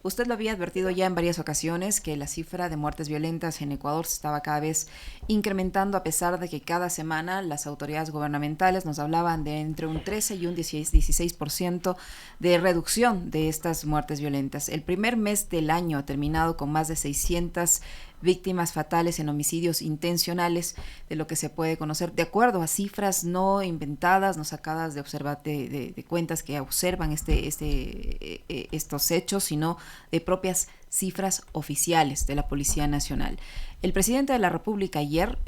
Usted lo había advertido ya en varias ocasiones que la cifra de muertes violentas en Ecuador se estaba cada vez incrementando a pesar de que cada semana las autoridades gubernamentales nos hablaban de entre un 13 y un 16% de reducción de estas muertes violentas. El primer mes del año ha terminado con más de 600 víctimas fatales en homicidios intencionales, de lo que se puede conocer, de acuerdo a cifras no inventadas, no sacadas de, de cuentas que observan estos hechos, sino de propias cifras oficiales de la Policía Nacional. El presidente de la República ayer,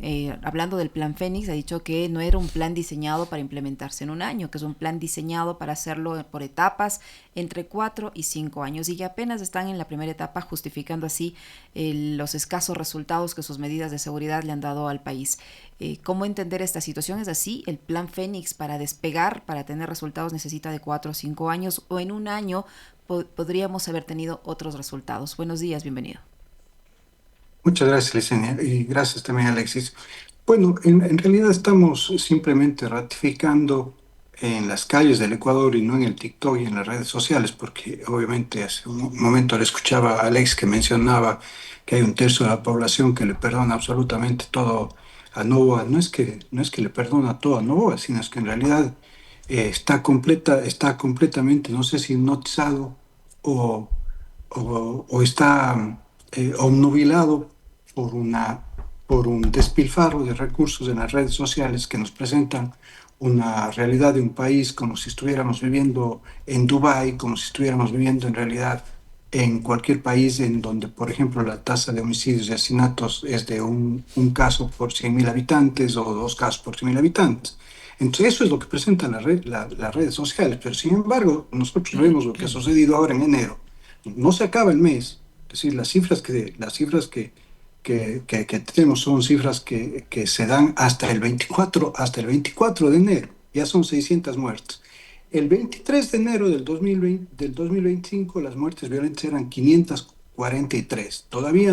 hablando del Plan Fénix, ha dicho que no era un plan diseñado para implementarse en un año, que es un plan diseñado para hacerlo por etapas entre 4 y 5 años y que apenas están en la primera etapa, justificando así los escasos resultados que sus medidas de seguridad le han dado al país. ¿Cómo entender esta situación? ¿Es así? ¿El Plan Fénix para despegar, para tener resultados, necesita de 4 o 5 años o en un año podríamos haber tenido otros resultados? Buenos días, bienvenido. Muchas gracias, Licenia, y gracias también, Alexis. Bueno, en realidad estamos simplemente ratificando en las calles del Ecuador y no en el TikTok y en las redes sociales, porque obviamente hace un momento le escuchaba a Alex que mencionaba que hay un tercio de la población que le perdona absolutamente todo a Novoa. No es que le perdona todo a Novoa, sino es que en realidad está completamente, no sé si hipnotizado o, o está obnubilado por por un despilfarro de recursos en las redes sociales que nos presentan una realidad de un país como si estuviéramos viviendo en Dubái, como si estuviéramos viviendo en realidad en cualquier país en donde, por ejemplo, la tasa de homicidios y asesinatos es de un caso por 100.000 habitantes o dos casos por 100.000 habitantes. Entonces, eso es lo que presentan las redes sociales, pero sin embargo, nosotros vemos lo que ha sucedido ahora en enero. No se acaba el mes, es decir, las cifras que tenemos son cifras que se dan hasta el 24 de enero, ya son 600 muertes. El 23 de enero del 2025 las muertes violentas eran 543. Todavía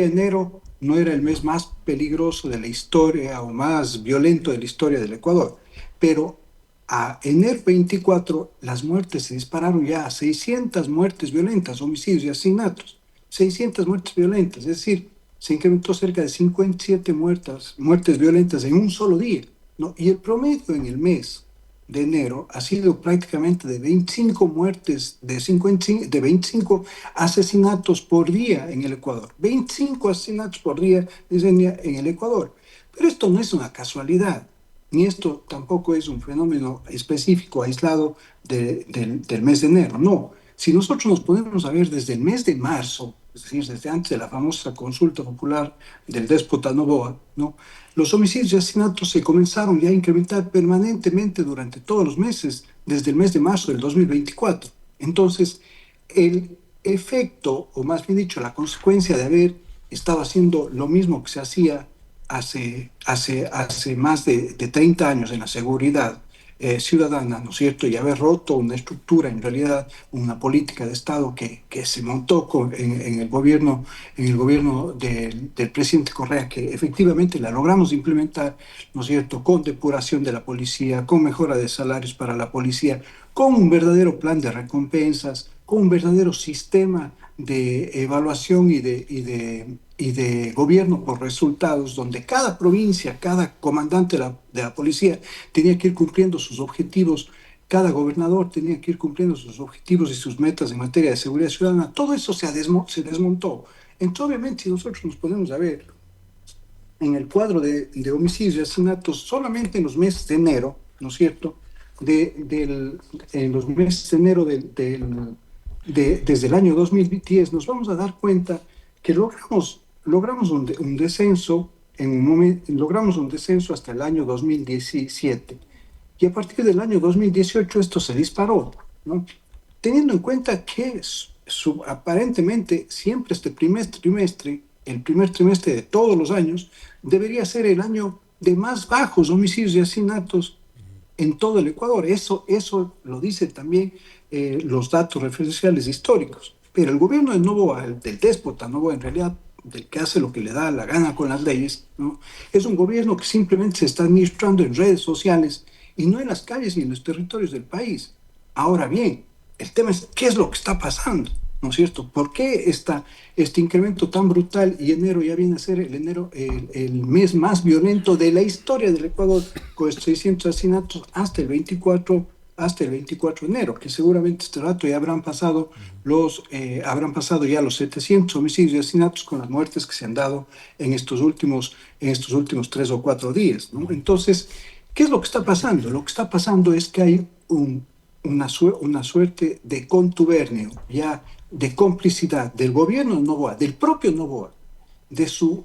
enero no era el mes más peligroso de la historia o más violento de la historia del Ecuador, pero a enero 24 las muertes se dispararon ya a 600 muertes violentas, homicidios y asesinatos. 600 muertes violentas, es decir, se incrementó cerca de 57 muertes violentas en un solo día, ¿no? Y el promedio en el mes de enero ha sido prácticamente de 25 muertes, de 25 asesinatos por día en el Ecuador. 25 asesinatos por día en el Ecuador. Pero esto no es una casualidad, ni esto tampoco es un fenómeno específico, aislado del mes de enero. No, si nosotros nos ponemos a ver desde el mes de marzo, es decir, desde antes de la famosa consulta popular del déspota Noboa, ¿no? Los homicidios y asesinatos se comenzaron ya a incrementar permanentemente durante todos los meses, desde el mes de marzo del 2024. Entonces, el efecto, o más bien dicho, la consecuencia de haber estado haciendo lo mismo que se hacía hace más de 30 años en la seguridad ciudadana, ¿no es cierto? Y haber roto una estructura, en realidad, una política de Estado que se montó en el gobierno del presidente Correa, que efectivamente la logramos implementar, ¿no es cierto?, con depuración de la policía, con mejora de salarios para la policía, con un verdadero plan de recompensas, con un verdadero sistema de evaluación y de gobierno por resultados, donde cada provincia, cada comandante de la policía tenía que ir cumpliendo sus objetivos, cada gobernador tenía que ir cumpliendo sus objetivos y sus metas en materia de seguridad ciudadana. Todo eso se desmontó. Entonces, obviamente, si nosotros nos ponemos a ver en el cuadro de homicidios y asesinatos solamente en los meses de enero, ¿no es cierto? En los meses de enero desde el año 2010, nos vamos a dar cuenta que logramos un descenso en un momento, logramos un descenso hasta el año 2017. Y a partir del año 2018 esto se disparó, ¿no? Teniendo en cuenta que aparentemente siempre este el primer trimestre de todos los años, debería ser el año de más bajos homicidios y asesinatos en todo el Ecuador. Eso lo dicen también los datos referenciales históricos. Pero el gobierno de Novoa, del déspota Novoa, en realidad, del que hace lo que le da la gana con las leyes, ¿no? Es un gobierno que simplemente se está administrando en redes sociales y no en las calles y en los territorios del país. Ahora bien, El tema es qué es lo que está pasando, ¿no es cierto? ¿Por qué este incremento tan brutal y enero ya viene a ser el mes más violento de la historia del Ecuador, con 600 asesinatos hasta el 24 de enero, que seguramente este rato ya habrán pasado ya los 700 homicidios y asesinatos con las muertes que se han dado en estos últimos 3 o 4 días, ¿no? Entonces, ¿qué es lo que está pasando? Lo que está pasando es que hay una suerte de contubernio, ya de complicidad del gobierno de Noboa, del propio Noboa, de su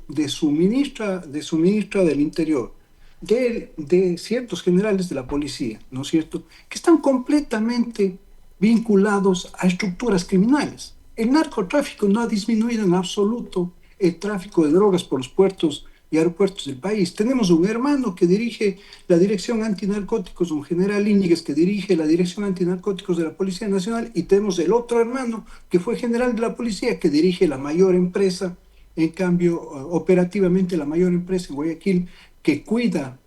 ministra del Interior, de ciertos generales de la policía, ¿no es cierto?, que están completamente vinculados a estructuras criminales. El narcotráfico no ha disminuido en absoluto el tráfico de drogas por los puertos y aeropuertos del país. Tenemos un hermano que dirige la Dirección Antinarcóticos, un general Íñiguez que dirige la Dirección Antinarcóticos de la Policía Nacional, y tenemos el otro hermano que fue general de la policía que dirige la mayor empresa, en cambio, operativamente la mayor empresa en Guayaquil, que cuida,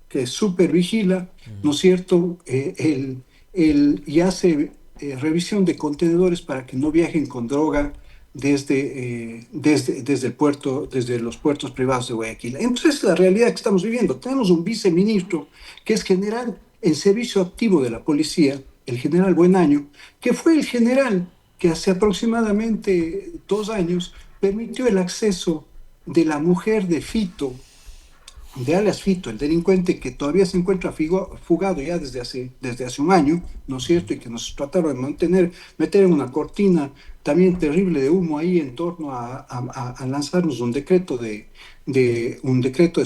que supervigila, ¿no es cierto?, y hace revisión de contenedores para que no viajen con droga desde el puerto, desde los puertos privados de Guayaquil. Entonces, es la realidad que estamos viviendo. Tenemos un viceministro que es general en servicio activo de la policía, el general Buenaño, que fue el general que hace aproximadamente 2 años permitió el acceso de la mujer de Fito, de alias Fito, el delincuente que todavía se encuentra fugado ya desde hace un año, ¿no es cierto? Y que nos trataron de meter en una cortina también terrible de humo ahí en torno a lanzarnos un decreto de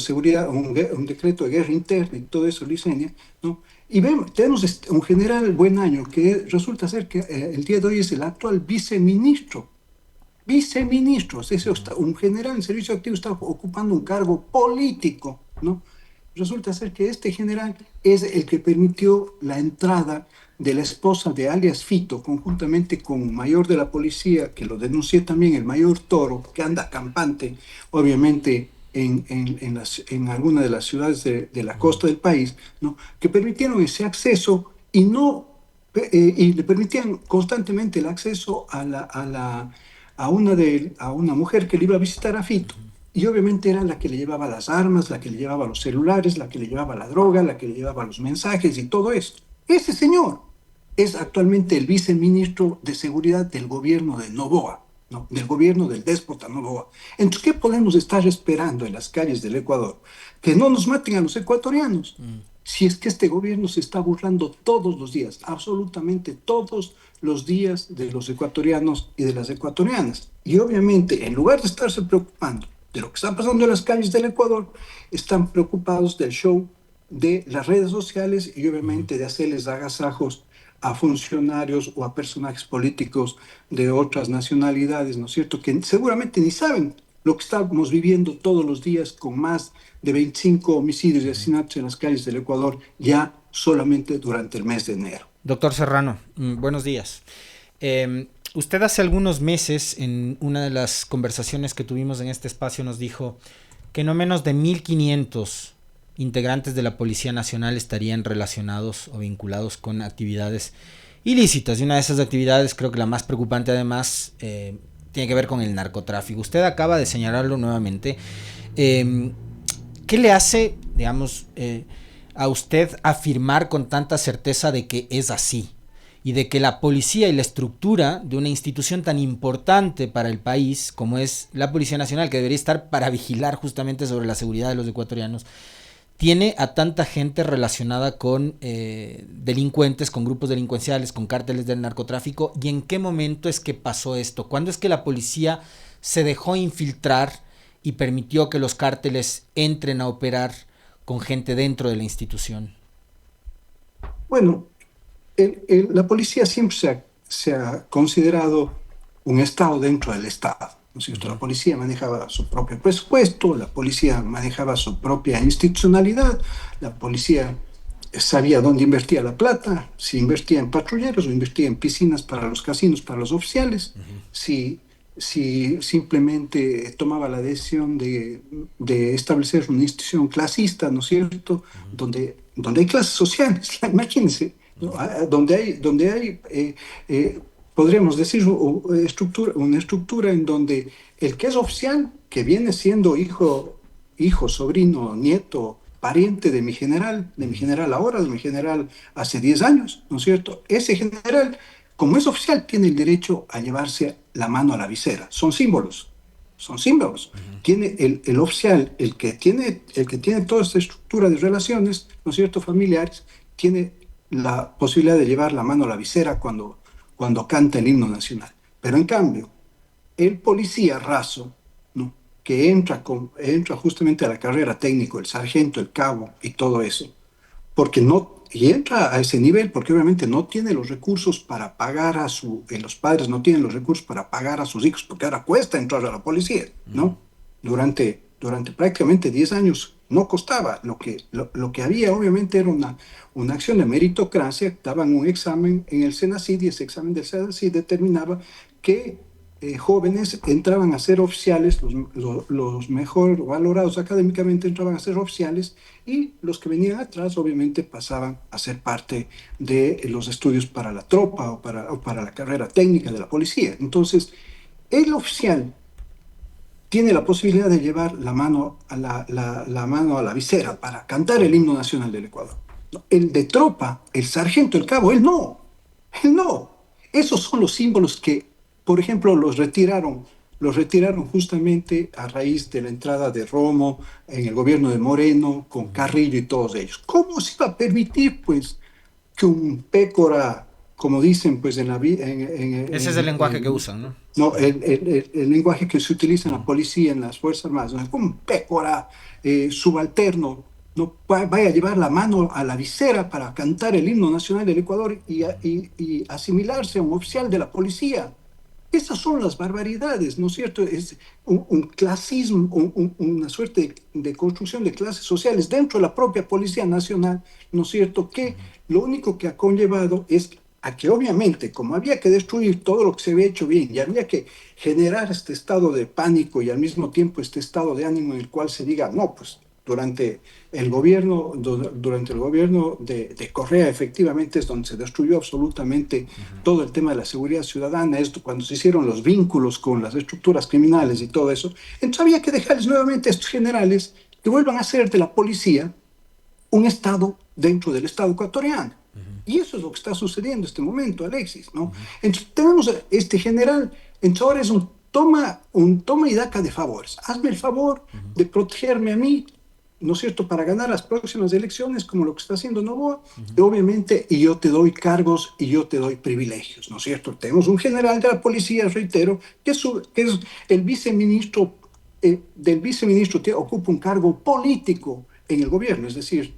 seguridad, un decreto de guerra interna y todo eso, Licenia, ¿no? Y tenemos un general Buenaño que resulta ser que el día de hoy es el actual viceministro, es decir, un general en servicio activo está ocupando un cargo político, ¿no? Resulta ser que este general es el que permitió la entrada de la esposa de alias Fito, conjuntamente con un mayor de la policía, que lo denuncié también, el mayor Toro, que anda campante, obviamente, en alguna de las ciudades de la costa del país, ¿no? Que permitieron ese acceso y no y le permitían constantemente el acceso a una mujer que le iba a visitar a Fito. Y obviamente era la que le llevaba las armas, la que le llevaba los celulares, la que le llevaba la droga, la que le llevaba los mensajes y todo esto. Ese señor es actualmente el viceministro de Seguridad del gobierno de Noboa, ¿no? Del gobierno del déspota Noboa. Entonces, ¿qué podemos estar esperando en las calles del Ecuador? Que no nos maten a los ecuatorianos. Si es que este gobierno se está burlando todos los días, absolutamente todos los días, de los ecuatorianos y de las ecuatorianas. Y obviamente, en lugar de estarse preocupando de lo que está pasando en las calles del Ecuador, están preocupados del show de las redes sociales y obviamente de hacerles agasajos a funcionarios o a personajes políticos de otras nacionalidades, ¿no es cierto?, que seguramente ni saben lo que estamos viviendo todos los días con más de 25 homicidios y asesinatos en las calles del Ecuador ya solamente durante el mes de enero. Doctor Serrano, buenos días. Usted hace algunos meses, en una de las conversaciones que tuvimos en este espacio, nos dijo que no menos de 1.500 integrantes de la Policía Nacional estarían relacionados o vinculados con actividades ilícitas. Y una de esas actividades, creo que la más preocupante además, tiene que ver con el narcotráfico. Usted acaba de señalarlo nuevamente. ¿Qué le hace, digamos, a usted afirmar con tanta certeza de que es así? Y de que la policía y la estructura de una institución tan importante para el país como es la Policía Nacional, que debería estar para vigilar justamente sobre la seguridad de los ecuatorianos, tiene a tanta gente relacionada con delincuentes, con grupos delincuenciales, con cárteles del narcotráfico? ¿Y en qué momento es que pasó esto? ¿Cuándo es que la policía se dejó infiltrar y permitió que los cárteles entren a operar con gente dentro de la institución? Bueno, la policía siempre se ha considerado un Estado dentro del Estado, ¿no es cierto? La policía manejaba su propio presupuesto, la policía manejaba su propia institucionalidad, la policía sabía dónde invertía la plata, si invertía en patrulleros o invertía en piscinas para los casinos, para los oficiales, si simplemente tomaba la decisión de establecer una institución clasista, ¿no es cierto?, donde hay clases sociales. Imagínense, ¿no? Donde hay podríamos decir, una estructura en donde el que es oficial, que viene siendo hijo, sobrino, nieto, pariente de mi general ahora, de mi general hace 10 años, ¿no es cierto? Ese general, como es oficial, tiene el derecho a llevarse la mano a la visera. Son símbolos, son símbolos. Tiene el oficial, el que tiene toda esta estructura de relaciones, ¿no es cierto?, familiares, tiene la posibilidad de llevar la mano a la visera cuando canta el himno nacional. Pero en cambio, el policía raso, ¿no?, que entra justamente a la carrera técnico, el sargento, el cabo y todo eso, porque no, y entra a ese nivel porque obviamente no tiene los recursos para pagar los padres no tienen los recursos para pagar a sus hijos, porque ahora cuesta entrar a la policía, ¿no? Durante prácticamente 10 años no costaba. Lo que había obviamente era una acción de meritocracia. Daban un examen en el SENACID y ese examen del SENACID determinaba que jóvenes entraban a ser oficiales, los mejor valorados académicamente entraban a ser oficiales, y los que venían atrás obviamente pasaban a ser parte de los estudios para la tropa o para la carrera técnica de la policía. Entonces, el oficial tiene la posibilidad de llevar la mano a la visera para cantar el himno nacional del Ecuador. El de tropa, el sargento, el cabo, él no. Él no. Esos son los símbolos que, por ejemplo, los retiraron justamente a raíz de la entrada de Romo en el gobierno de Moreno, con Carrillo y todos ellos. ¿Cómo se iba a permitir, pues, que un pécora, como dicen, pues, Ese es el lenguaje que usan, ¿no? no, el lenguaje que se utiliza en la policía, en las Fuerzas Armadas, ¿no?, como un pécora subalterno, no vaya a llevar la mano a la visera para cantar el himno nacional del Ecuador y asimilarse a un oficial de la policía? Esas son las barbaridades, ¿no es cierto? Es un clasismo, una suerte de construcción de clases sociales dentro de la propia Policía Nacional, ¿no es cierto? Que lo único que ha conllevado es a que obviamente, como había que destruir todo lo que se había hecho bien y había que generar este estado de pánico y al mismo tiempo este estado de ánimo en el cual se diga, no, pues durante el gobierno de Correa efectivamente es donde se destruyó absolutamente todo el tema de la seguridad ciudadana, esto cuando se hicieron los vínculos con las estructuras criminales y todo eso. Entonces había que dejarles nuevamente a estos generales que vuelvan a hacer de la policía un Estado dentro del Estado ecuatoriano. Y eso es lo que está sucediendo en este momento, Alexis, ¿no? Entonces tenemos a este general, entonces ahora es un toma y daca de favores. Hazme el favor de protegerme a mí, ¿no es cierto?, para ganar las próximas elecciones, como lo que está haciendo Noboa, y obviamente, y yo te doy cargos y yo te doy privilegios, ¿no es cierto? Tenemos un general de la policía, reitero, que es el viceministro, del viceministro que ocupa un cargo político en el gobierno, es decir,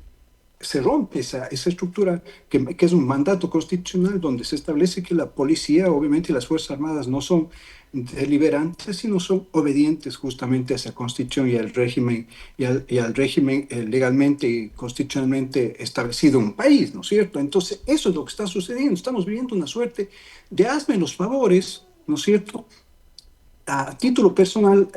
se rompe esa estructura que es un mandato constitucional donde se establece que la policía, obviamente, y las Fuerzas Armadas no son deliberantes, sino son obedientes justamente a esa constitución y al régimen legalmente y constitucionalmente establecido en un país, ¿no es cierto? Entonces, eso es lo que está sucediendo. Estamos viviendo una suerte de hazme los favores, ¿no es cierto?, a título personal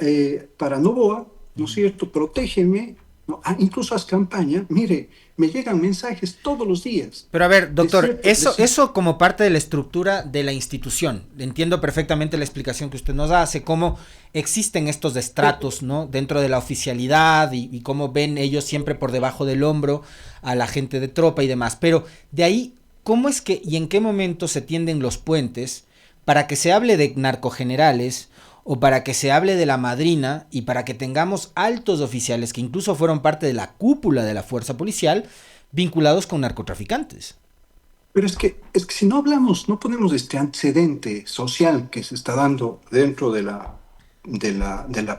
para Noboa, ¿no es cierto?, protégeme, ¿no? Incluso haz campaña. Mire, me llegan mensajes todos los días. Pero a ver, doctor, eso como parte de la estructura de la institución. Entiendo perfectamente la explicación que usted nos hace, cómo existen estos estratos, ¿no?, dentro de la oficialidad y cómo ven ellos siempre por debajo del hombro a la gente de tropa y demás. Pero de ahí, ¿cómo es que y en qué momento se tienden los puentes para que se hable de narcogenerales o para que se hable de la madrina y para que tengamos altos oficiales que incluso fueron parte de la cúpula de la fuerza policial vinculados con narcotraficantes? Pero es que si no hablamos, no ponemos este antecedente social que se está dando dentro de la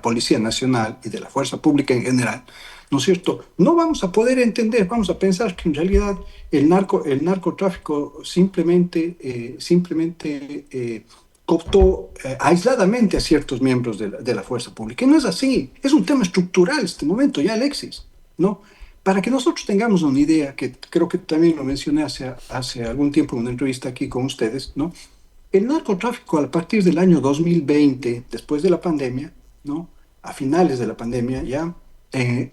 Policía Nacional y de la Fuerza Pública en general, ¿no es cierto?, no vamos a poder entender, vamos a pensar que en realidad el narcotráfico simplemente cooptó aisladamente a ciertos miembros de la Fuerza Pública. Y no es así, es un tema estructural en este momento, ya, Alexis, ¿no? Para que nosotros tengamos una idea, que creo que también lo mencioné hace algún tiempo en una entrevista aquí con ustedes, ¿no? El narcotráfico a partir del año 2020, después de la pandemia, ¿no?, a finales de la pandemia ya, en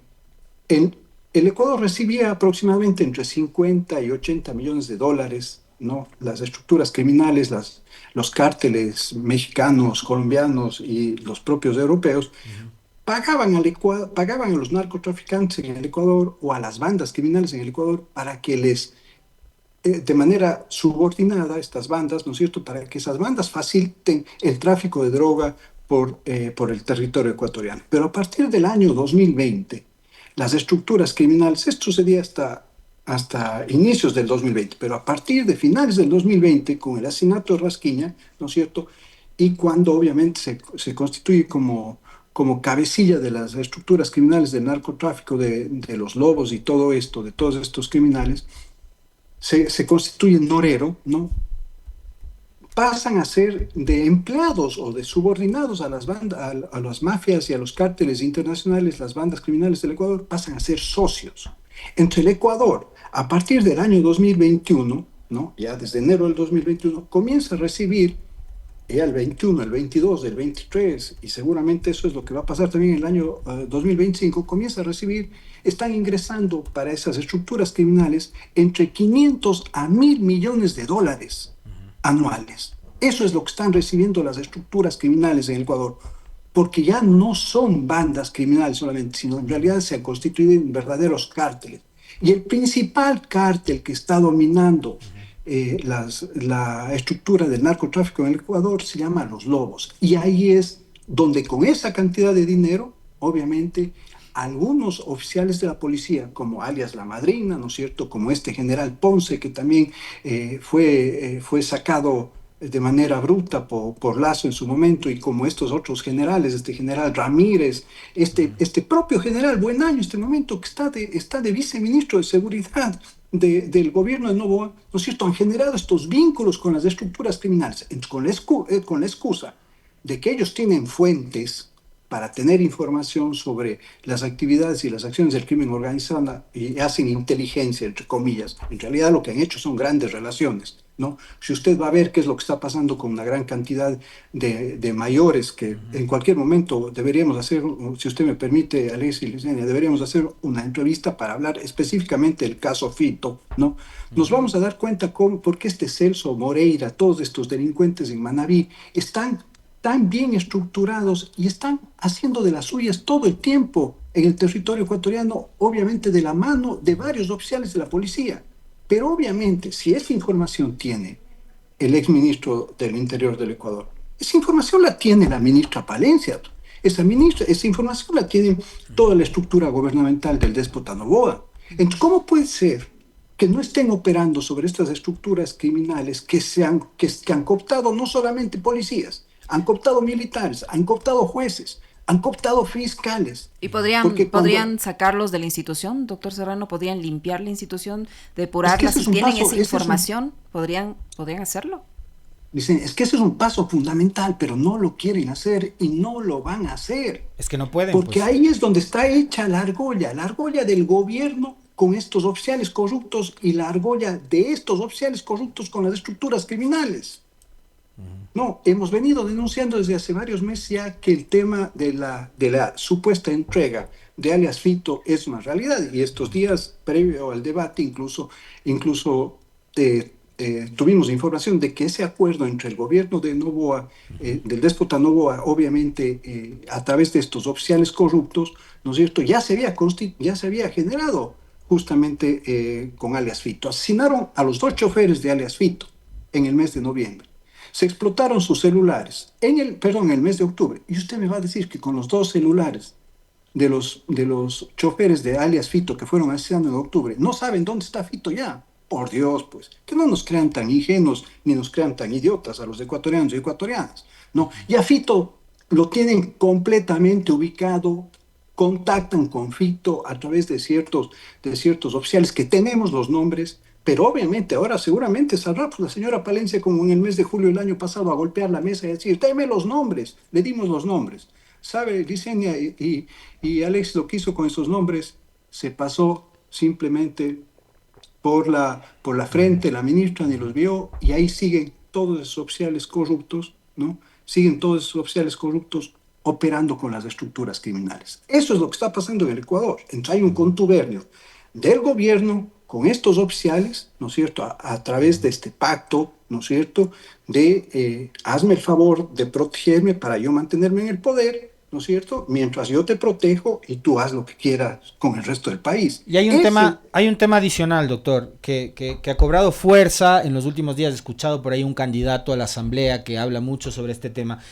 El Ecuador recibía aproximadamente entre 50 y 80 millones de dólares, ¿no? Las estructuras criminales, los cárteles mexicanos, colombianos y los propios europeos pagaban, pagaban a los narcotraficantes en el Ecuador o a las bandas criminales en el Ecuador para que de manera subordinada, estas bandas, ¿no es cierto?, para que esas bandas faciliten el tráfico de droga por el territorio ecuatoriano. Pero a partir del año 2020, las estructuras criminales, esto sucedía hasta inicios del 2020, pero a partir de finales del 2020, con el asesinato de Rasquiña, ¿no es cierto?, y cuando obviamente se constituye como cabecilla de las estructuras criminales del narcotráfico, de los lobos y todo esto, de todos estos criminales, se constituye Norero, ¿no? Pasan a ser de empleados o de subordinados a las bandas, a las mafias y a los cárteles internacionales, las bandas criminales del Ecuador, pasan a ser socios. Entre el Ecuador, a partir del año 2021, ¿no? Ya desde enero del 2021, comienza a recibir ya el 21, el 22, el 23, y seguramente eso es lo que va a pasar también en el año 2025, comienza a recibir, están ingresando para esas estructuras criminales entre 500 a 1.000 millones de dólares anuales. Eso es lo que están recibiendo las estructuras criminales en el Ecuador, porque ya no son bandas criminales solamente, sino en realidad se han constituido en verdaderos cárteles. Y el principal cártel que está dominando la estructura del narcotráfico en el Ecuador se llama Los Lobos. Y ahí es donde con esa cantidad de dinero, obviamente, algunos oficiales de la policía, como alias La Madrina, ¿no es cierto?, como este general Ponce, que también fue sacado de manera bruta por Lazo en su momento, y como estos otros generales, este general Ramírez, este propio general Buenaño, en este momento que está de viceministro de Seguridad del gobierno de Noboa, ¿no es cierto?, han generado estos vínculos con las estructuras criminales, con la excusa de que ellos tienen fuentes para tener información sobre las actividades y las acciones del crimen organizado y hacen inteligencia, entre comillas. En realidad lo que han hecho son grandes relaciones, ¿no? Si usted va a ver qué es lo que está pasando con una gran cantidad de mayores, que en cualquier momento deberíamos hacer, si usted me permite, Alex y Licenia, deberíamos hacer una entrevista para hablar específicamente del caso Fito, ¿no? Nos vamos a dar cuenta por qué este Celso Moreira, todos estos delincuentes en Manabí, están tan bien estructurados y están haciendo de las suyas todo el tiempo en el territorio ecuatoriano, obviamente de la mano de varios oficiales de la policía. Pero obviamente, si esa información tiene el exministro del Interior del Ecuador, esa información la tiene la ministra Palencia, esa información la tiene toda la estructura gubernamental del déspota Noboa. Entonces, ¿cómo puede ser que no estén operando sobre estas estructuras criminales que han cooptado no solamente policías, han cooptado militares, han cooptado jueces, han cooptado fiscales? ¿Y Porque podrían sacarlos de la institución, doctor Serrano? ¿Podrían limpiar la institución, es que depurarla? ese Si es un tienen paso, esa información, ¿podrían hacerlo? dicen, es que ese es un paso fundamental, pero no lo quieren hacer y no lo van a hacer. Es que no pueden, Porque pues. ahí es donde está hecha la argolla del gobierno con estos oficiales corruptos y la argolla de estos oficiales corruptos con las estructuras criminales. No, hemos venido denunciando desde hace varios meses ya que el tema de la supuesta entrega de alias Fito es una realidad, y estos días, previo al debate, incluso tuvimos información de que ese acuerdo entre el gobierno de Noboa, del déspota Noboa, obviamente a través de estos oficiales corruptos, ¿no es cierto?, ya se había generado justamente con alias Fito. Asesinaron a los 2 choferes de alias Fito en el mes de noviembre. Se explotaron sus celulares en el mes de octubre. Y usted me va a decir que con los 2 celulares de los choferes de alias Fito que fueron asesinados en octubre, no saben dónde está Fito ya. Por Dios, pues, que no nos crean tan ingenuos ni nos crean tan idiotas a los ecuatorianos y ecuatorianas. No, y a Fito lo tienen completamente ubicado, contactan con Fito a través de ciertos oficiales que tenemos los nombres. Pero obviamente ahora seguramente saldrá pues, la señora Palencia como en el mes de julio del año pasado a golpear la mesa y a decir, deme los nombres, le dimos los nombres. ¿Sabe, Licenia y Alex lo que hizo con esos nombres? Se pasó simplemente por la frente, la ministra ni los vio, y ahí siguen todos esos oficiales corruptos, ¿no? Siguen todos esos oficiales corruptos operando con las estructuras criminales. Eso es lo que está pasando en el Ecuador. Entonces hay un contubernio del gobierno con estos oficiales, ¿no es cierto?, a través de este pacto, ¿no es cierto?, de hazme el favor de protegerme para yo mantenerme en el poder, ¿no es cierto?, mientras yo te protejo y tú haz lo que quieras con el resto del país. Y hay un tema adicional, doctor, que ha cobrado fuerza en los últimos días. He escuchado por ahí un candidato a la asamblea que habla mucho sobre este tema.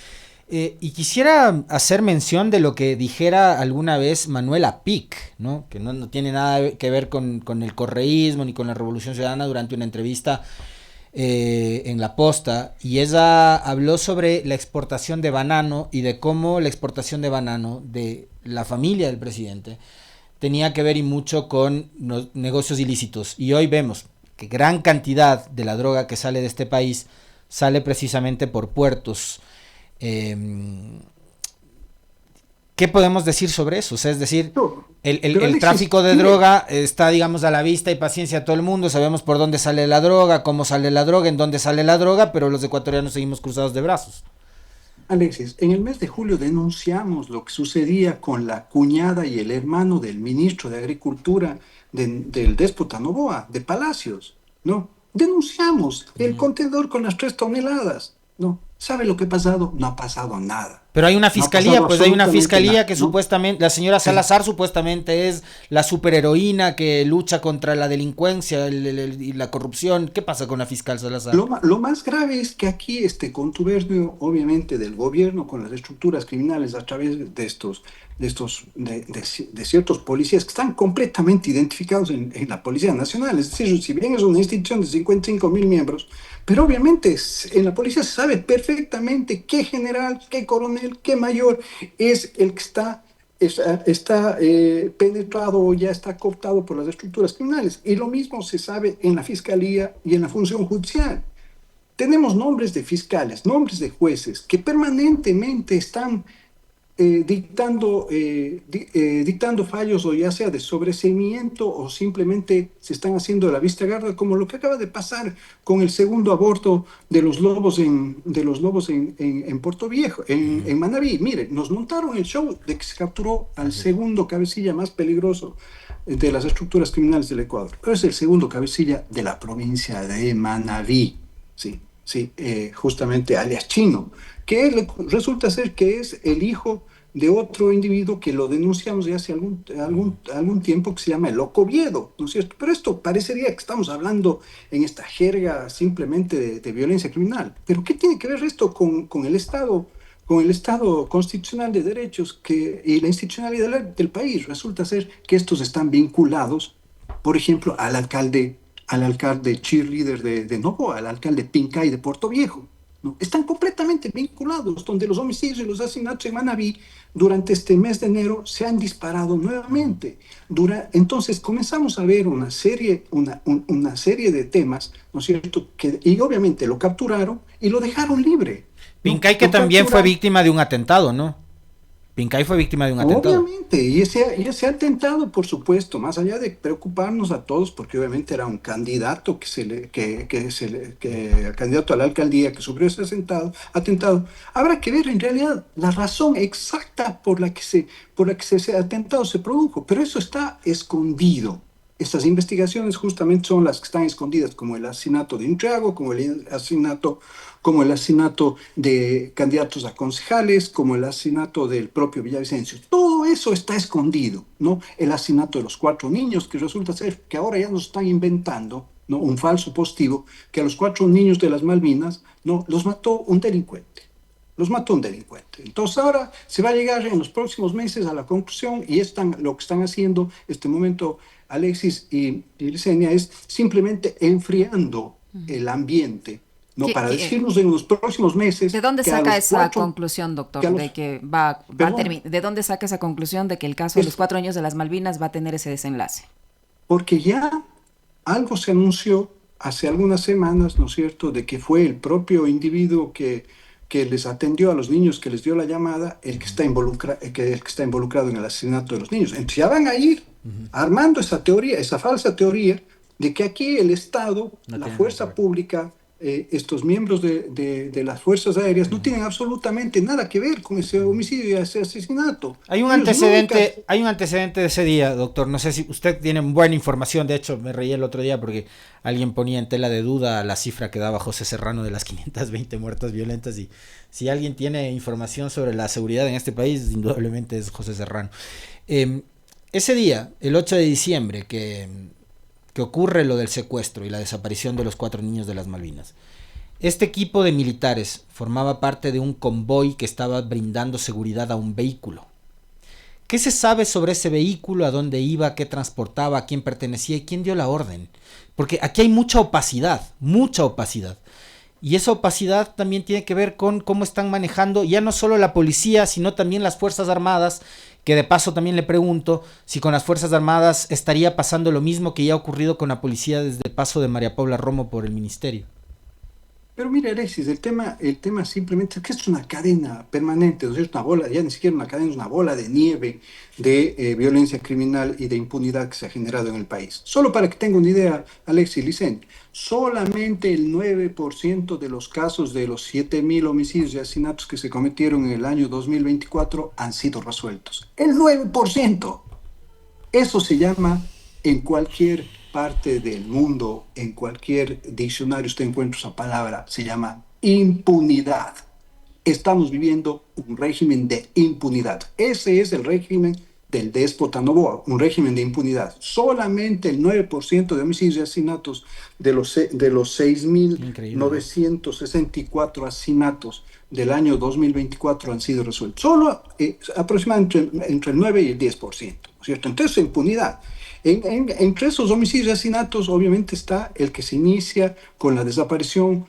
Y quisiera hacer mención de lo que dijera alguna vez Manuela Pic, ¿no? Que no tiene nada que ver con el correísmo ni con la Revolución Ciudadana, durante una entrevista en La Posta, y ella habló sobre la exportación de banano y de cómo la exportación de banano de la familia del presidente tenía que ver y mucho con los negocios ilícitos. Y hoy vemos que gran cantidad de la droga que sale de este país sale precisamente por puertos. ¿Qué podemos decir sobre eso? O sea, es decir, el Alexis, tráfico de droga está, digamos, a la vista y paciencia a todo el mundo. Sabemos por dónde sale la droga, cómo sale la droga, en dónde sale la droga, pero los ecuatorianos seguimos cruzados de brazos. Alexis, en el mes de julio denunciamos lo que sucedía con la cuñada y el hermano del ministro de Agricultura del déspota Noboa, de Palacios, ¿no? Denunciamos el contenedor con las 3 toneladas, ¿no? ¿Sabe lo que ha pasado? No ha pasado nada. Pero hay una fiscalía, no pues hay una fiscalía nada, que ¿no? supuestamente, la señora Salazar supuestamente es la superheroína que lucha contra la delincuencia y la corrupción. ¿Qué pasa con la fiscal Salazar? Lo más grave es que aquí este contubernio, obviamente, del gobierno con las estructuras criminales a través de ciertos policías que están completamente identificados en la Policía Nacional. Es decir, si bien es una institución de 55.000 miembros, pero obviamente en la policía se sabe perfectamente qué general, qué coronel, qué mayor es el que está penetrado o ya está cooptado por las estructuras criminales. Y lo mismo se sabe en la fiscalía y en la función judicial. Tenemos nombres de fiscales, nombres de jueces que permanentemente están dictando fallos, o ya sea de sobreseimiento o simplemente se están haciendo de la vista gorda, como lo que acaba de pasar con el segundo aborto de los lobos en Puerto Viejo, en Manabí. Mire, nos montaron el show de que se capturó al segundo cabecilla más peligroso de las estructuras criminales del Ecuador, pero es el segundo cabecilla de la provincia de Manabí, sí, sí, justamente alias Chino, que resulta ser que es el hijo de otro individuo que lo denunciamos ya hace algún tiempo, que se llama el Loco Viedo, ¿no es cierto? Pero esto parecería que estamos hablando en esta jerga simplemente de violencia criminal. ¿Pero qué tiene que ver esto con el Estado? Con el Estado constitucional de derechos y la institucionalidad del país. Resulta ser que estos están vinculados, por ejemplo, al alcalde cheerleader de Novoa, al alcalde Pincay de Puerto Viejo, ¿no? Están completamente vinculados, donde los homicidios y los asesinatos en Manabí durante este mes de enero se han disparado nuevamente. Entonces comenzamos a ver una serie de temas, ¿no es cierto? Y obviamente lo capturaron y lo dejaron libre, ¿no? Pincay, que también fue víctima de un atentado, ¿no? Pincay fue víctima de un atentado. Obviamente, y ese atentado, por supuesto, más allá de preocuparnos a todos, porque obviamente era un candidato candidato a la alcaldía que sufrió ese atentado, habrá que ver en realidad la razón exacta por la que ese atentado se produjo, pero eso está escondido. Estas investigaciones justamente son las que están escondidas, como el asesinato de Intriago, como el asesinato de candidatos a concejales, como el asesinato del propio Villavicencio. Todo eso está escondido, ¿no? El asesinato de los 4 niños, que resulta ser que ahora ya nos están inventando, ¿no? Un falso positivo, que a los 4 niños de las Malvinas, ¿no? Los mató un delincuente. Entonces ahora se va a llegar en los próximos meses a la conclusión, y lo que están haciendo este momento Alexis y Licenia es simplemente enfriando el ambiente, ¿no? Para decirnos en los próximos meses. ¿De dónde saca esa conclusión, doctor? ¿De dónde saca esa conclusión de que el caso de los 4 años de las Malvinas va a tener ese desenlace? Porque ya algo se anunció hace algunas semanas, ¿no es cierto?, de que fue el propio individuo que les atendió a los niños, que les dio la llamada, el que está involucrado en el asesinato de los niños. Entonces ya van a ir armando esa falsa teoría de que aquí el Estado, la fuerza pública, estos miembros de las Fuerzas Aéreas no tienen absolutamente nada que ver con ese homicidio y ese asesinato. Ellos nunca... Hay un antecedente de ese día, doctor. No sé si usted tiene buena información. De hecho, me reí el otro día porque alguien ponía en tela de duda la cifra que daba José Serrano de las 520 muertes violentas. Y si alguien tiene información sobre la seguridad en este país, indudablemente es José Serrano. Ese día, el 8 de diciembre, que ocurre lo del secuestro y la desaparición de los 4 niños de las Malvinas. Este equipo de militares formaba parte de un convoy que estaba brindando seguridad a un vehículo. ¿Qué se sabe sobre ese vehículo? ¿A dónde iba? ¿Qué transportaba? ¿A quién pertenecía? ¿Y quién dio la orden? Porque aquí hay mucha opacidad, mucha opacidad. Y esa opacidad también tiene que ver con cómo están manejando ya no solo la policía, sino también las Fuerzas Armadas, que de paso también le pregunto si con las Fuerzas Armadas estaría pasando lo mismo que ya ha ocurrido con la policía desde el paso de María Paula Romo por el ministerio. Pero mira, Alexis, el tema simplemente es que es una cadena permanente, ¿no es cierto? Una bola, ya ni siquiera una cadena, es una bola de nieve de violencia criminal y de impunidad que se ha generado en el país. Solo para que tenga una idea, Alexis Licen, solamente el 9% de los casos de los 7.000 homicidios y asesinatos que se cometieron en el año 2024 han sido resueltos. El 9%. Eso se llama en cualquier parte del mundo, en cualquier diccionario usted encuentra esa palabra, se llama impunidad. Estamos viviendo un régimen de impunidad. Ese es el régimen del déspota Noboa, un régimen de impunidad. Solamente el 9% de homicidios y asesinatos de los Increíble, ¿no? 6.964 asesinatos del año 2024 han sido resueltos. Solo aproximadamente entre el 9 y el 10%, ¿no es cierto? Entonces, impunidad. Entre esos homicidios y asesinatos, obviamente, está el que se inicia con la desaparición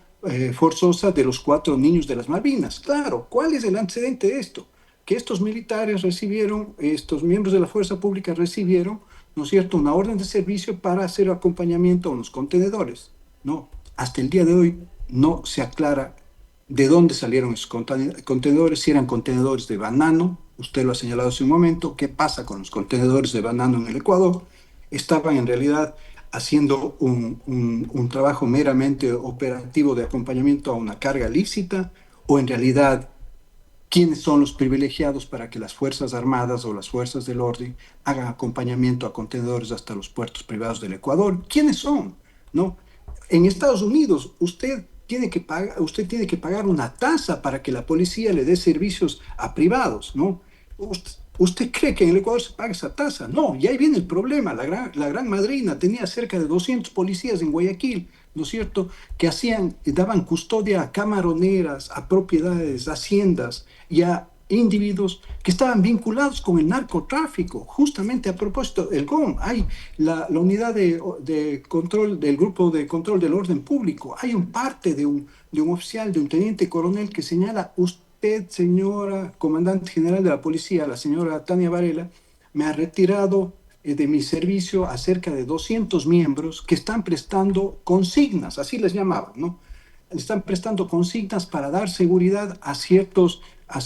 forzosa de los 4 niños de las Malvinas. Claro, ¿cuál es el antecedente de esto? Que estos militares recibieron, estos miembros de la fuerza pública recibieron, ¿no es cierto?, una orden de servicio para hacer acompañamiento a unos contenedores. No, hasta el día de hoy no se aclara de dónde salieron esos contenedores, si eran contenedores de banano, usted lo ha señalado hace un momento, qué pasa con los contenedores de banano en el Ecuador. Estaban en realidad haciendo un trabajo meramente operativo de acompañamiento a una carga lícita, o en realidad quiénes son los privilegiados para que las Fuerzas Armadas o las Fuerzas del Orden hagan acompañamiento a contenedores hasta los puertos privados del Ecuador. ¿Quiénes son? ¿No? En Estados Unidos usted tiene que pagar una tasa para que la policía le dé servicios a privados, ¿no? ¿Usted cree que en el Ecuador se paga esa tasa? No, y ahí viene el problema. La gran madrina tenía cerca de 200 policías en Guayaquil, ¿no es cierto?, que daban custodia a camaroneras, a propiedades, a haciendas y a individuos que estaban vinculados con el narcotráfico. Justamente a propósito, el GOM, hay la unidad de control del Grupo de Control del Orden Público, hay un parte de un oficial, de un teniente coronel que señala: usted, señora comandante general de la policía, la señora Tania Varela, me ha retirado de mi servicio a cerca de 200 miembros que están prestando consignas, así les llamaban, ¿no? Están prestando consignas para dar seguridad a ciertos,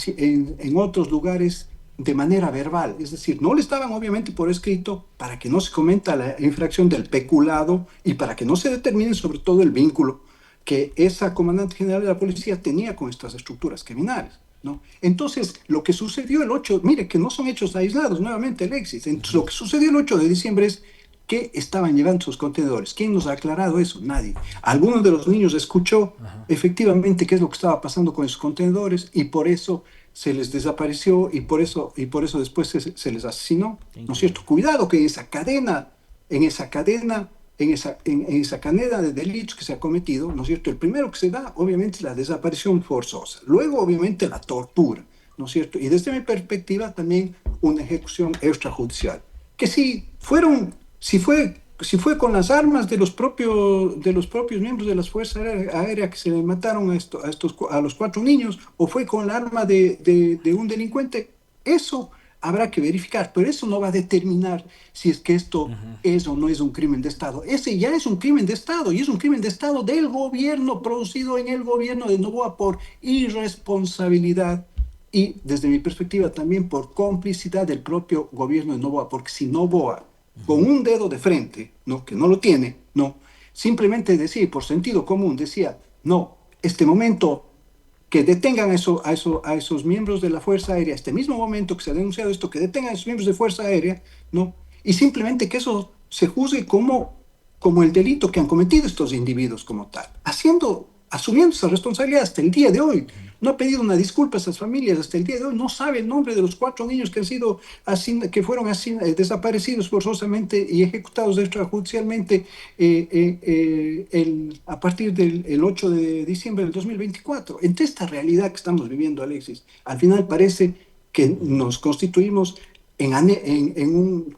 en otros lugares de manera verbal. Es decir, no le estaban obviamente por escrito para que no se cometa la infracción del peculado y para que no se determine sobre todo el vínculo que esa comandante general de la policía tenía con estas estructuras criminales, ¿no? Entonces, lo que sucedió el 8, mire que no son hechos aislados, nuevamente, Alexis. Entonces, lo que sucedió el 8 de diciembre es que estaban llevando sus contenedores. ¿Quién nos ha aclarado eso? Nadie. Algunos de los niños escuchó efectivamente qué es lo que estaba pasando con esos contenedores y por eso se les desapareció y por eso después se les asesinó, ¿no es cierto? Cuidado que en esa cadena de delitos que se ha cometido, ¿no es cierto? El primero que se da, obviamente, es la desaparición forzosa. Luego, obviamente, la tortura, ¿no es cierto? Y desde mi perspectiva, también una ejecución extrajudicial. Que si fue con las armas de los propios miembros de las Fuerzas Aéreas que se le mataron a los 4 niños, o fue con el arma de un delincuente, eso habrá que verificar, pero eso no va a determinar si es que esto es o no es un crimen de Estado. Ese ya es un crimen de Estado, y es un crimen de Estado del gobierno, producido en el gobierno de Noboa por irresponsabilidad y, desde mi perspectiva, también por complicidad del propio gobierno de Noboa, porque si Noboa, con un dedo de frente, ¿no?, que no lo tiene, ¿no?, simplemente decía, por sentido común, decía: No, este momento que detengan a esos miembros de la Fuerza Aérea, este mismo momento que se ha denunciado esto, que detengan a esos miembros de Fuerza Aérea, ¿no? Y simplemente que eso se juzgue como el delito que han cometido estos individuos como tal, asumiendo esa responsabilidad hasta el día de hoy. No ha pedido una disculpa a esas familias hasta el día de hoy, no sabe el nombre de los 4 niños que fueron desaparecidos forzosamente y ejecutados extrajudicialmente a partir del 8 de diciembre del 2024. Entre esta realidad que estamos viviendo, Alexis, al final parece que nos constituimos en un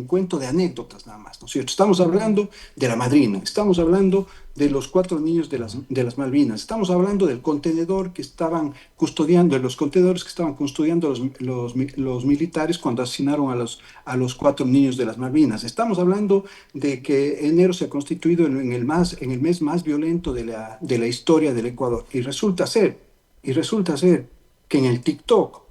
cuento de anécdotas nada más, ¿no es cierto? Estamos hablando de la madrina, estamos hablando de los 4 niños de las Malvinas, estamos hablando del contenedor que estaban custodiando, de los contenedores que estaban custodiando los militares cuando asesinaron a los 4 niños de las Malvinas, estamos hablando de que enero se ha constituido en el mes más violento de la historia del Ecuador, y resulta ser que en el TikTok,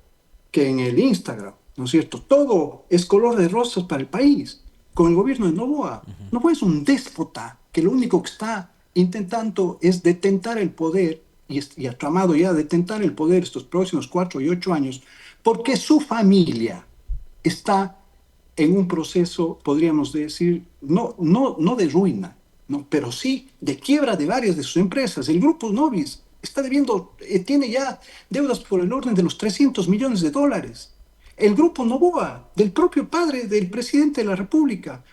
que en el Instagram, ¿no es cierto? Todo es color de rosas para el país. Con el gobierno de Noboa. Noboa es un déspota que lo único que está intentando es detentar el poder y ha tramado ya detentar el poder estos próximos 4 y 8 años porque su familia está en un proceso, podríamos decir, no de ruina, no, pero sí de quiebra de varias de sus empresas. El Grupo Novis está debiendo, tiene ya deudas por el orden de los $300 millones. El Grupo Noboa, del propio padre del presidente de la República,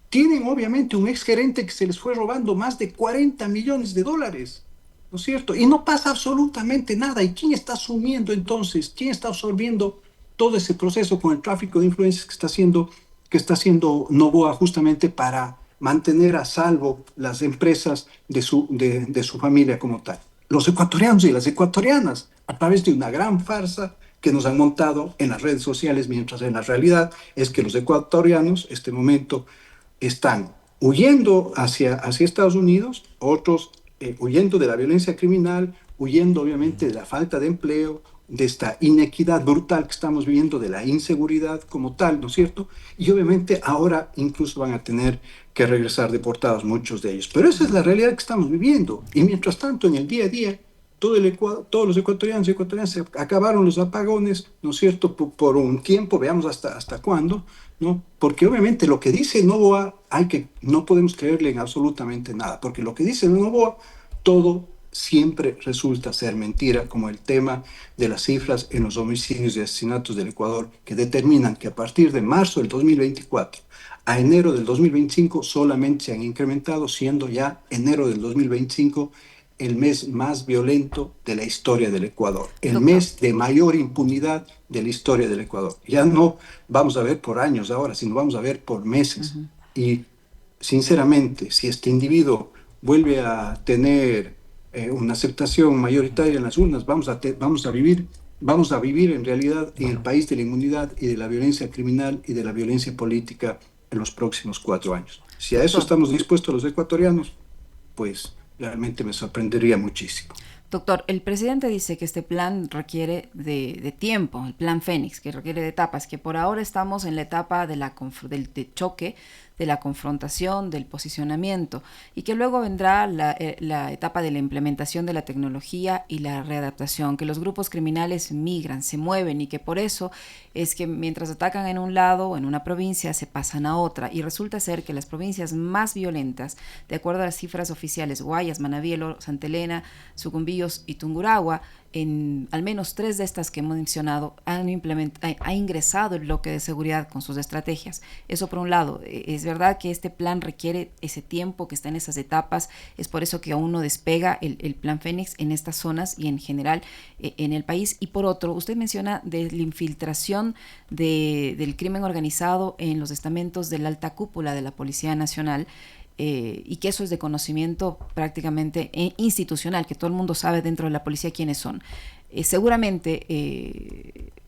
tienen obviamente un exgerente que se les fue robando más de $40 millones, ¿no es cierto? Y no pasa absolutamente nada. ¿Y quién está asumiendo entonces? ¿Quién está absorbiendo todo ese proceso con el tráfico de influencias que está haciendo Noboa justamente para mantener a salvo las empresas de su familia como tal? Los ecuatorianos y las ecuatorianas, a través de una gran farsa que nos han montado en las redes sociales, mientras en la realidad es que los ecuatorianos, este momento, están huyendo hacia Estados Unidos, otros huyendo de la violencia criminal, huyendo obviamente de la falta de empleo, de esta inequidad brutal que estamos viviendo, de la inseguridad como tal, ¿no es cierto? Y obviamente ahora incluso van a tener que regresar deportados muchos de ellos. Pero esa es la realidad que estamos viviendo. Y mientras tanto, en el día a día, todos los ecuatorianos y ecuatorianas se acabaron los apagones, ¿no es cierto?, por un tiempo, veamos hasta cuándo, ¿no? Porque obviamente lo que dice Noboa, no podemos creerle en absolutamente nada, porque lo que dice Noboa, todo siempre resulta ser mentira, como el tema de las cifras en los homicidios y asesinatos del Ecuador, que determinan que a partir de marzo del 2024 a enero del 2025 solamente se han incrementado, siendo ya enero del 2025 el mes más violento de la historia del Ecuador, el Doctor. mes de mayor impunidad de la historia del Ecuador. Ya no vamos a ver por años ahora, sino vamos a ver por meses. Y sinceramente, si este individuo vuelve a tener una aceptación mayoritaria en las urnas, vamos a vivir en realidad en el país de la inmunidad y de la violencia criminal y de la violencia política en los próximos 4 años. Si a eso estamos dispuestos los ecuatorianos, pues realmente me sorprendería muchísimo. Doctor, el presidente dice que este plan requiere de tiempo, el plan Fénix, que requiere de etapas, que por ahora estamos en la etapa del choque, de la confrontación, del posicionamiento, y que luego vendrá la etapa de la implementación de la tecnología y la readaptación, que los grupos criminales migran, se mueven, y que por eso es que mientras atacan en un lado o en una provincia, se pasan a otra, y resulta ser que las provincias más violentas, de acuerdo a las cifras oficiales, Guayas, Manabielo, Santa Elena, Sucumbíos y Tungurahua, en al menos 3 de estas que hemos mencionado ha ingresado el bloque de seguridad con sus estrategias. Eso por un lado. Es verdad que este plan requiere ese tiempo, que está en esas etapas, es por eso que aún no despega el plan Fénix en estas zonas y en general en el país. Y por otro, usted menciona de la infiltración del crimen organizado en los estamentos de la alta cúpula de la Policía Nacional, y que eso es de conocimiento prácticamente institucional, que todo el mundo sabe dentro de la policía quiénes son. Seguramente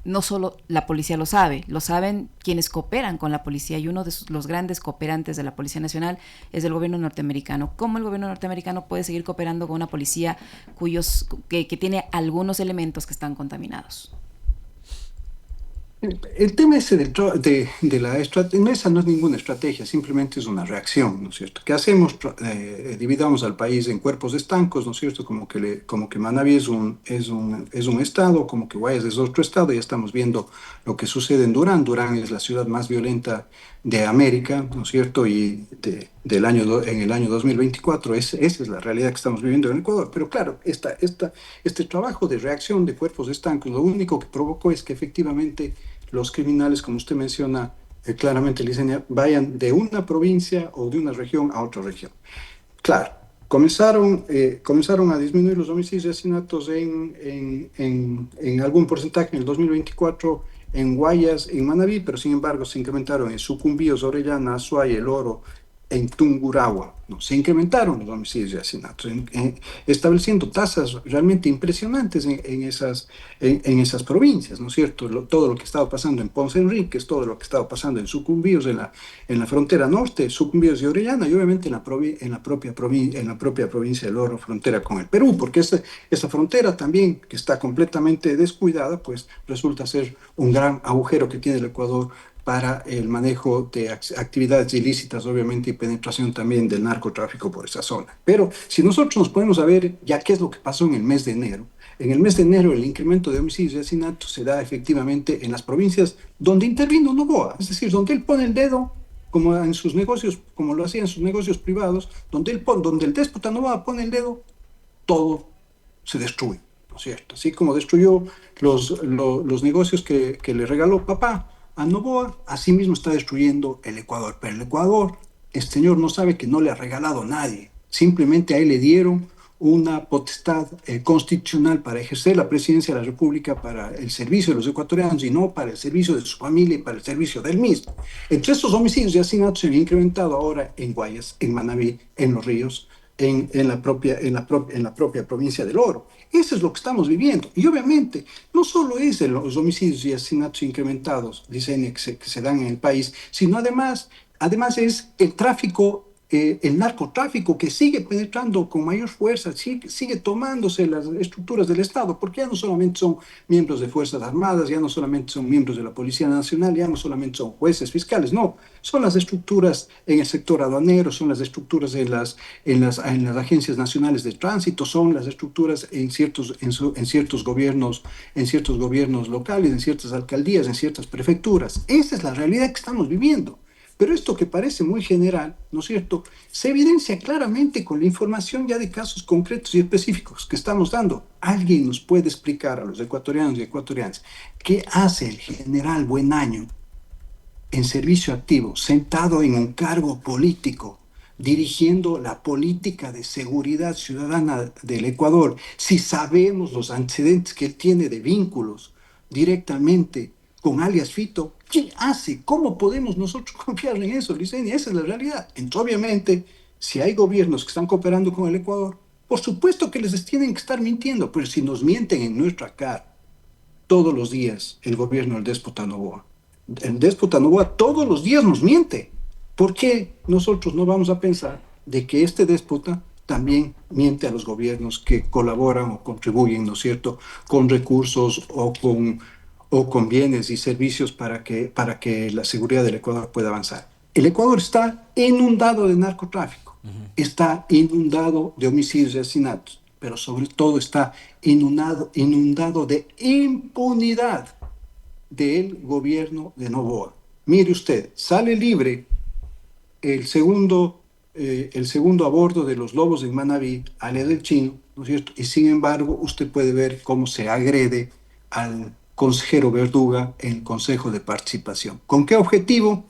no solo la policía lo saben quienes cooperan con la policía, y uno de los grandes cooperantes de la Policía Nacional es el gobierno norteamericano. ¿Cómo el gobierno norteamericano puede seguir cooperando con una policía que tiene algunos elementos que están contaminados? El tema ese de la estrategia, esa no es ninguna estrategia, simplemente es una reacción, ¿no es cierto? ¿Qué hacemos? Dividamos al país en cuerpos estancos, ¿no es cierto? Como que Manabí es un estado, como que Guayas es otro estado, ya estamos viendo lo que sucede en Durán. Durán es la ciudad más violenta de América, ¿no es cierto? Y en el año 2024, esa es la realidad que estamos viviendo en Ecuador. Pero claro, este trabajo de reacción de cuerpos estancos, lo único que provocó es que efectivamente los criminales, como usted menciona claramente, Licenia, vayan de una provincia o de una región a otra región. Claro, comenzaron a disminuir los homicidios y asesinatos en algún porcentaje en el 2024 en Guayas, en Manabí, pero sin embargo se incrementaron en Sucumbíos, Orellana, Azuay, El Oro, en Tungurahua. ¿No? Se incrementaron los homicidios y asesinatos, estableciendo tasas realmente impresionantes en esas provincias, ¿no es cierto? Todo lo que estaba pasando en Ponce Enríquez, todo lo que estaba pasando en Sucumbíos, en la frontera norte, Sucumbíos y Orellana, y obviamente en la propia provincia del Oro, frontera con el Perú, porque esa frontera también, que está completamente descuidada, pues resulta ser un gran agujero que tiene el Ecuador para el manejo de actividades ilícitas, obviamente, y penetración también del narcotráfico por esa zona. Pero si nosotros nos ponemos a ver ya qué es lo que pasó en el mes de enero, en el mes de enero el incremento de homicidios y asesinatos se da efectivamente en las provincias donde intervino Noboa, es decir, donde él pone el dedo como en sus negocios, como lo hacía en sus negocios privados, donde el déspota Noboa pone el dedo, todo se destruye, ¿no es cierto? Así como destruyó los negocios que le regaló papá a Noboa, así mismo está destruyendo el Ecuador. Pero el Ecuador, este señor no sabe que no le ha regalado a nadie, simplemente a él le dieron una potestad constitucional para ejercer la presidencia de la República para el servicio de los ecuatorianos y no para el servicio de su familia y para el servicio del mismo. Entre estos homicidios y asesinatos se han incrementado ahora en Guayas, en Manabí, en Los Ríos, en la propia provincia del Oro. Eso es lo que estamos viviendo. Y obviamente, no solo es los homicidios y asesinatos incrementados, dicen que se dan en el país, sino además es el tráfico, el narcotráfico que sigue penetrando con mayor fuerza, sigue tomándose las estructuras del Estado, porque ya no solamente son miembros de Fuerzas Armadas, ya no solamente son miembros de la Policía Nacional, ya no solamente son jueces, fiscales, no, son las estructuras en el sector aduanero, son las estructuras en las agencias nacionales de tránsito, son las estructuras en ciertos gobiernos locales, en ciertas alcaldías, en ciertas prefecturas. Esa es la realidad que estamos viviendo. Pero esto que parece muy general, ¿no es cierto?, se evidencia claramente con la información ya de casos concretos y específicos que estamos dando. ¿Alguien nos puede explicar a los ecuatorianos y ecuatorianas qué hace el general Buenaño en servicio activo, sentado en un cargo político, dirigiendo la política de seguridad ciudadana del Ecuador, si sabemos los antecedentes que él tiene de vínculos directamente con alias Fito? ¿Qué hace? ¿Cómo podemos nosotros confiar en eso, Licenia? Esa es la realidad. Entonces, obviamente, si hay gobiernos que están cooperando con el Ecuador, por supuesto que les tienen que estar mintiendo, pero si nos mienten en nuestra cara todos los días el gobierno del déspota Noboa, el déspota Noboa todos los días nos miente. ¿Por qué nosotros no vamos a pensar de que este déspota también miente a los gobiernos que colaboran o contribuyen, ¿no es cierto?, con recursos o con bienes y servicios para que la seguridad del Ecuador pueda avanzar? El Ecuador está inundado de narcotráfico, está inundado de homicidios y asesinatos, pero sobre todo está inundado de impunidad del gobierno de Noboa. Mire usted, sale libre el segundo a bordo de los Lobos en Manabí, alias del Chino, ¿no es cierto? Y sin embargo, usted puede ver cómo se agrede al consejero Verduga en el Consejo de Participación. ¿Con qué objetivo?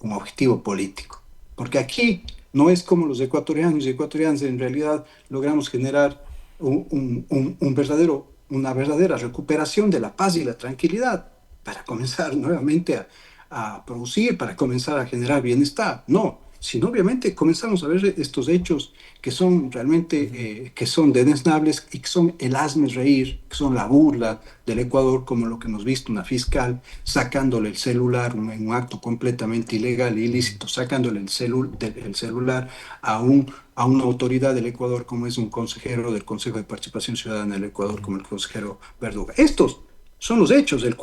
Un objetivo político. Porque aquí no es como los ecuatorianos y ecuatorianas en realidad logramos generar una verdadera recuperación de la paz y la tranquilidad para comenzar nuevamente a producir, para comenzar a generar bienestar. No, sino obviamente comenzamos a ver estos hechos que son realmente, que son denesnables y que son el hazme reír, que son la burla del Ecuador, como lo que hemos visto una fiscal sacándole el celular en un acto completamente ilegal e ilícito, sacándole el celular a una autoridad del Ecuador como es un consejero del Consejo de Participación Ciudadana del Ecuador, como el consejero Verduga. Estos son los hechos, el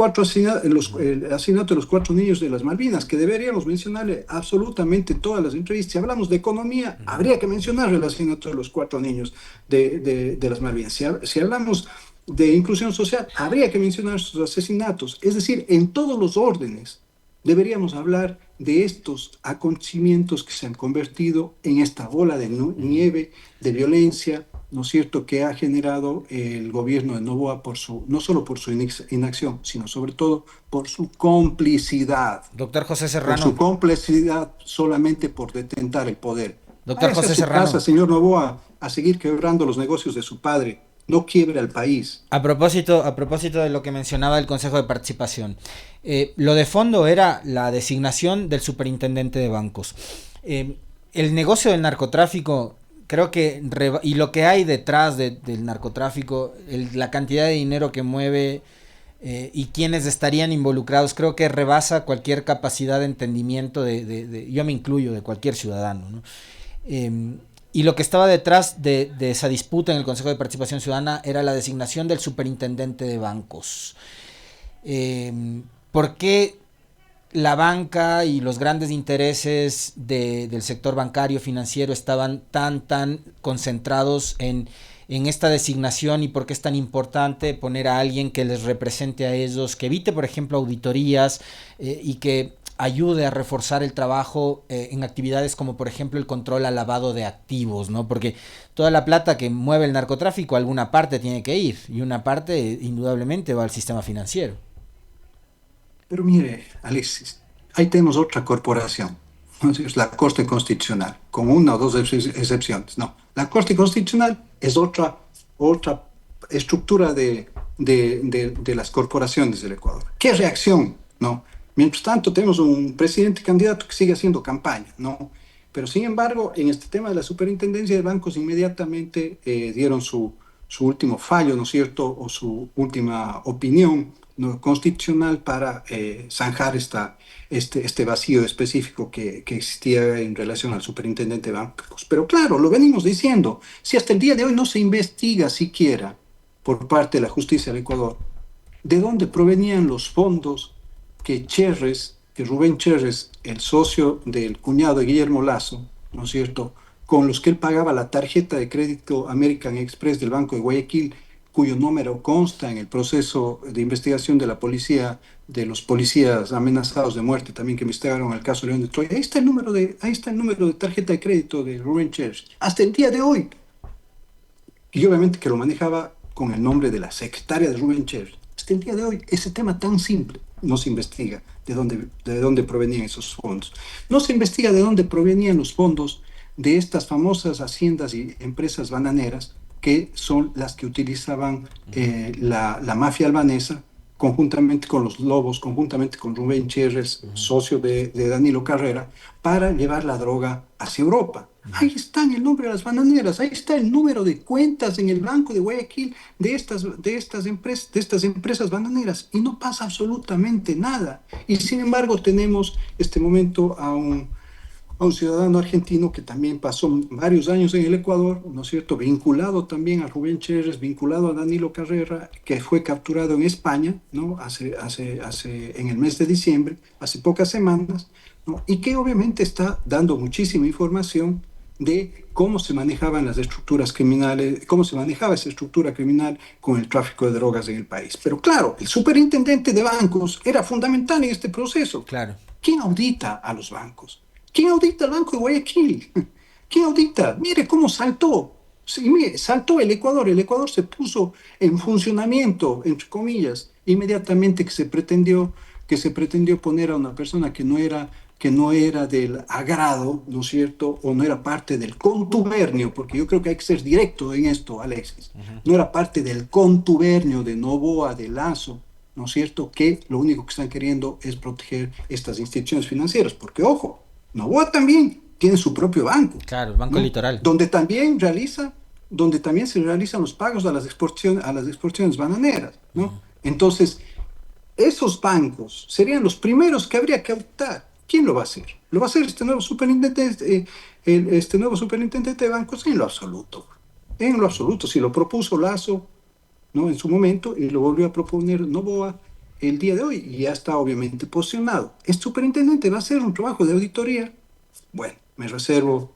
asesinato de los 4 niños de las Malvinas, que deberíamos mencionarle absolutamente en todas las entrevistas. Si hablamos de economía, habría que mencionar el asesinato de los 4 niños de las Malvinas. Si hablamos de inclusión social, habría que mencionar sus asesinatos. Es decir, en todos los órdenes deberíamos hablar de estos acontecimientos que se han convertido en esta bola de nieve, de violencia, ¿no es cierto?, que ha generado el gobierno de Noboa no solo por su inacción, sino sobre todo por su complicidad. Doctor José Por su Serrano. complicidad solamente por detentar el poder. Doctor Váyase José a su Serrano. casa, señor Noboa, a seguir quebrando los negocios de su padre. No quiebre al país. A propósito de lo que mencionaba el Consejo de Participación, lo de fondo era la designación del superintendente de bancos. El negocio del narcotráfico, creo que, y lo que hay detrás del narcotráfico, la cantidad de dinero que mueve y quienes estarían involucrados, creo que rebasa cualquier capacidad de entendimiento yo me incluyo, de cualquier ciudadano, ¿no? Y lo que estaba detrás de esa disputa en el Consejo de Participación Ciudadana era la designación del superintendente de bancos. ¿Por qué la banca y los grandes intereses del sector bancario financiero estaban tan concentrados en esta designación, y por qué es tan importante poner a alguien que les represente a ellos, que evite, por ejemplo, auditorías y que ayude a reforzar el trabajo en actividades como, por ejemplo, el control al lavado de activos, ¿no? Porque toda la plata que mueve el narcotráfico a alguna parte tiene que ir, y una parte indudablemente va al sistema financiero. Pero mire, Alexis, ahí tenemos otra corporación, ¿no? Es la Corte Constitucional, con una o dos excepciones. No, la Corte Constitucional es otra estructura de las corporaciones del Ecuador. ¿Qué reacción, no? Mientras tanto, tenemos un presidente candidato que sigue haciendo campaña, ¿no? Pero, sin embargo, en este tema de la superintendencia de bancos, inmediatamente dieron su último fallo, ¿no es cierto?, o su última opinión, ¿no?, constitucional para zanjar este vacío específico que existía en relación al superintendente de bancos. Pero claro, lo venimos diciendo, si hasta el día de hoy no se investiga siquiera por parte de la justicia del Ecuador de dónde provenían los fondos que Rubén Cherres, el socio del cuñado de Guillermo Lazo, ¿no es cierto?, con los que él pagaba la tarjeta de crédito American Express del Banco de Guayaquil, cuyo número consta en el proceso de investigación de la policía, de los policías amenazados de muerte también que investigaron el caso León de Troya. Ahí está el número de tarjeta de crédito de Rubén Cherres, hasta el día de hoy. Y obviamente que lo manejaba con el nombre de la secretaria de Rubén Cherres. Hasta el día de hoy, ese tema tan simple no se investiga de dónde provenían esos fondos. No se investiga de dónde provenían los fondos de estas famosas haciendas y empresas bananeras, que son las que utilizaban la mafia albanesa, conjuntamente con los Lobos, conjuntamente con Rubén Cherres, socio de Danilo Carrera, para llevar la droga hacia Europa. Ahí está el nombre de las bananeras, ahí está el número de cuentas en el Banco de Guayaquil de estas empresas bananeras, y no pasa absolutamente nada. Y sin embargo tenemos este momento a un ciudadano argentino que también pasó varios años en el Ecuador, ¿no es cierto?, vinculado también a Rubén Cherres, vinculado a Danilo Carrera, que fue capturado en España, ¿no?, en el mes de diciembre, hace pocas semanas, ¿no?, y que obviamente está dando muchísima información de cómo se manejaban las estructuras criminales, cómo se manejaba esa estructura criminal con el tráfico de drogas en el país. Pero claro, el superintendente de bancos era fundamental en este proceso. Claro. ¿Quién audita a los bancos? ¿Quién audita al Banco de Guayaquil? ¿Quién audita? Mire cómo saltó. Sí, mire, saltó el Ecuador. El Ecuador se puso en funcionamiento, entre comillas, inmediatamente que se pretendió poner a una persona que no era del agrado, ¿no es cierto?, o no era parte del contubernio, porque yo creo que hay que ser directo en esto, Alexis. No era parte del contubernio de Noboa, de Lazo, ¿no es cierto?, que lo único que están queriendo es proteger estas instituciones financieras, porque, ojo, Noboa también tiene su propio banco. Claro, el Banco, ¿no?, Litoral. Donde también se realizan los pagos a las exportaciones bananeras, ¿no? Entonces, esos bancos serían los primeros que habría que auditar. ¿Quién lo va a hacer? ¿Lo va a hacer este nuevo superintendente de bancos? En lo absoluto. En lo absoluto. Si lo propuso Lazo, ¿no? En su momento, y lo volvió a proponer Noboa el día de hoy, y ya está obviamente posicionado. ¿El superintendente va a hacer un trabajo de auditoría? Bueno, me reservo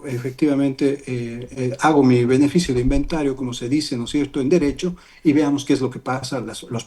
efectivamente, hago mi beneficio de inventario, como se dice, ¿no es cierto?, en derecho, y veamos qué es lo que pasa las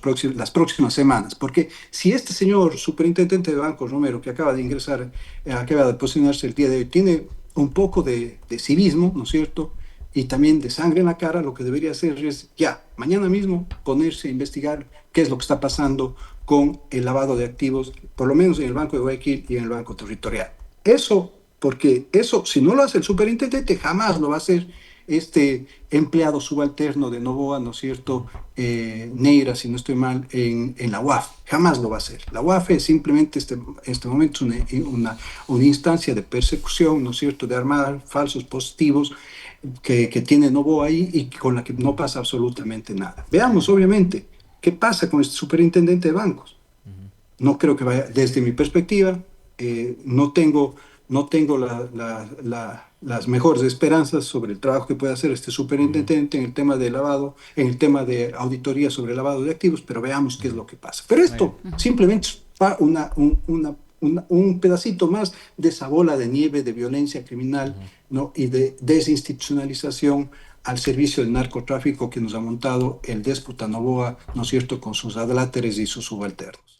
próximas semanas. Porque si este señor superintendente de Banco Romero, que acaba de ingresar, acaba de posicionarse el día de hoy, tiene un poco de civismo, ¿no es cierto?, y también de sangre en la cara, lo que debería hacer es ya, mañana mismo, ponerse a investigar qué es lo que está pasando con el lavado de activos, por lo menos en el Banco de Guayaquil y en el Banco Territorial. Eso, porque eso, si no lo hace el superintendente, jamás lo va a hacer este empleado subalterno de Noboa, ¿no es cierto? Neira, si no estoy mal, en la UAF. Jamás lo va a hacer. La UAF es simplemente este momento una instancia de persecución, ¿no es cierto?, de armar falsos positivos que tiene Noboa ahí y con la que no pasa absolutamente nada. Veamos, obviamente, qué pasa con este superintendente de bancos. No creo que vaya, desde mi perspectiva, no tengo las mejores esperanzas sobre el trabajo que puede hacer este superintendente en el tema de lavado, en el tema de auditoría sobre el lavado de activos, pero veamos qué es lo que pasa. Pero esto simplemente es un pedacito más de esa bola de nieve de violencia criminal, ¿no?, y de desinstitucionalización al servicio del narcotráfico que nos ha montado el déspota Noboa, ¿no es cierto?, con sus adláteres y sus subalternos.